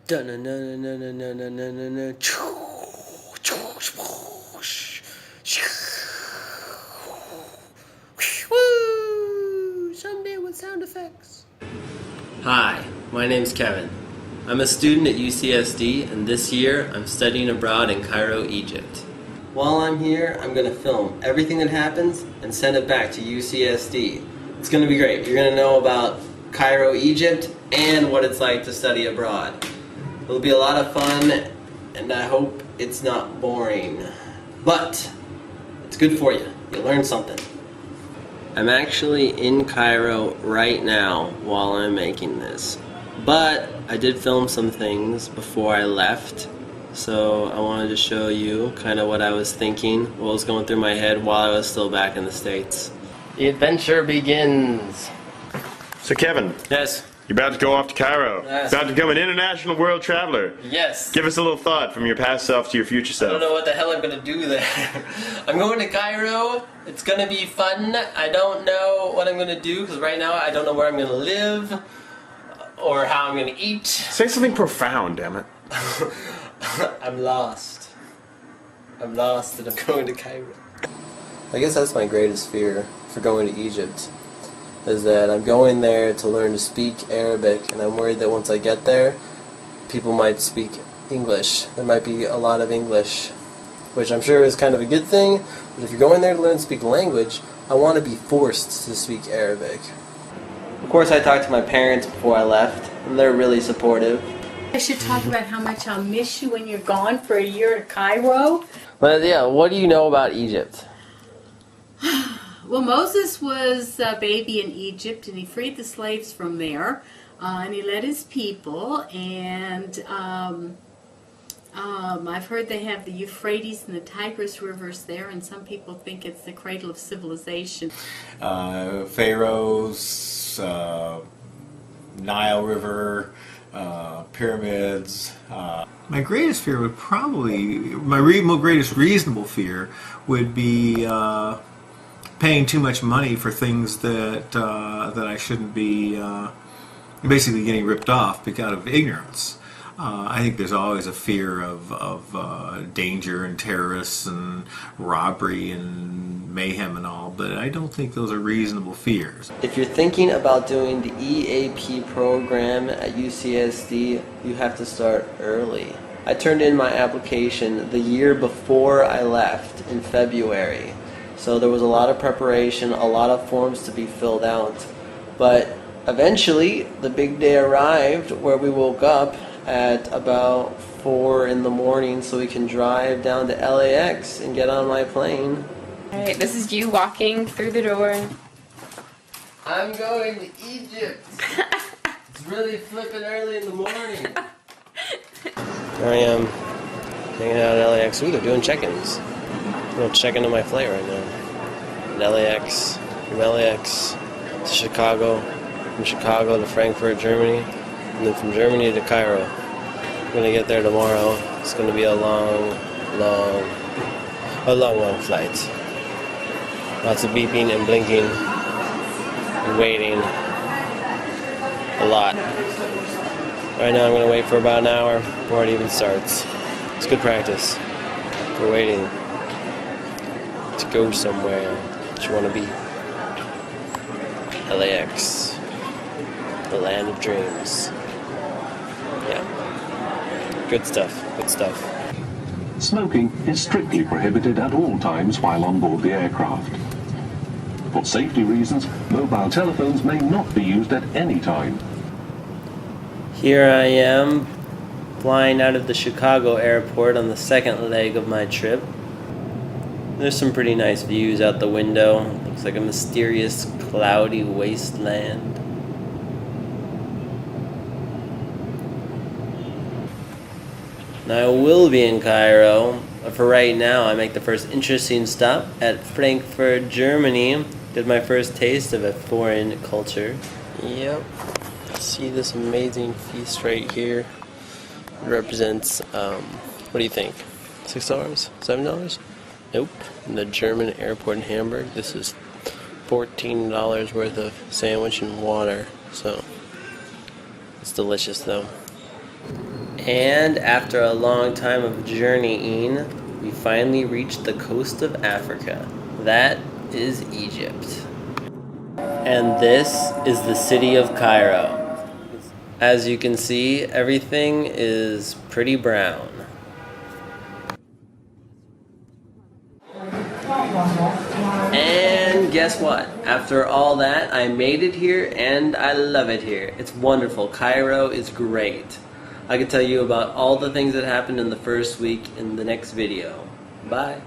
Dun-dun-dun-dun-dun-dun-dun-dun-dun. Woo! Someday with sound effects. Hi, my name's Kevin. I'm a student at UCSD, and this year I'm studying abroad in Cairo, Egypt. While I'm here, I'm going to film everything that happens and send it back to UCSD. It's going to be great. You're going to know about Cairo, Egypt, and what it's like to study abroad. It'll be a lot of fun, and I hope it's not boring. But it's good for you. You'll learn something. I'm actually in Cairo right now while I'm making this. But I did film some things before I left. So I wanted to show you kind of what I was thinking, what was going through my head while I was still back in the States. The adventure begins. So Kevin. Yes. You're about to go off to Cairo. Yes. About to become an international world traveler. Yes. Give us a little thought from your past self to your future self. I don't know what the hell I'm going to do there. I'm going to Cairo. It's going to be fun. I don't know what I'm going to do because right now I don't know where I'm going to live or how I'm going to eat. Say something profound, damn it. I'm lost. I'm lost and I'm going to Cairo. I guess that's my greatest fear for going to Egypt, is that I'm going there to learn to speak Arabic, and I'm worried that once I get there, people might speak English. There might be a lot of English, which I'm sure is kind of a good thing, but if you're going there to learn to speak a language, I want to be forced to speak Arabic. Of course, I talked to my parents before I left, and they're really supportive. I should talk about how much I'll miss you when you're gone for a year to Cairo. But yeah, what do you know about Egypt? Well, Moses was a baby in Egypt, and he freed the slaves from there, and he led his people, and I've heard they have the Euphrates and the Tigris rivers there, and some people think it's the cradle of civilization. Pharaohs, Nile River, pyramids. My greatest fear would probably, my greatest reasonable fear would be paying too much money for things that I shouldn't be, basically getting ripped off because of ignorance. I think there's always a fear of danger and terrorists and robbery and mayhem and all, but I don't think those are reasonable fears. If you're thinking about doing the EAP program at UCSD, you have to start early. I turned in my application the year before I left in February. So there was a lot of preparation, a lot of forms to be filled out. But eventually, the big day arrived where we woke up at about 4 in the morning so we can drive down to LAX and get on my plane. Alright, this is you walking through the door. I'm going to Egypt. It's really flipping early in the morning. Here I am, hanging out at LAX. Ooh, they're doing check-ins. I'm going to check into my flight right now. At LAX, from LAX to Chicago, from Chicago to Frankfurt, Germany, and then from Germany to Cairo. I'm going to get there tomorrow. It's going to be a long flight. Lots of beeping and blinking and waiting. A lot. Right now I'm going to wait for about an hour before it even starts. It's good practice for waiting to go somewhere that you want to be. LAX. The land of dreams. Yeah. Good stuff. Good stuff. Smoking is strictly prohibited at all times while on board the aircraft. For safety reasons, mobile telephones may not be used at any time. Here I am, flying out of the Chicago airport on the second leg of my trip. There's some pretty nice views out the window. Looks like a mysterious, cloudy wasteland. Now I will be in Cairo, but for right now I make the first interesting stop at Frankfurt, Germany. Did my first taste of a foreign culture. Yep. See this amazing feast right here. It represents, what do you think? $6? $7? Nope. In the German airport in Hamburg, this is $14 worth of sandwich and water. So, it's delicious though. And after a long time of journeying, we finally reached the coast of Africa. That is Egypt. And this is the city of Cairo. As you can see, everything is pretty brown. And guess what? After all that, I made it here and I love it here. It's wonderful. Cairo is great. I can tell you about all the things that happened in the first week in the next video. Bye.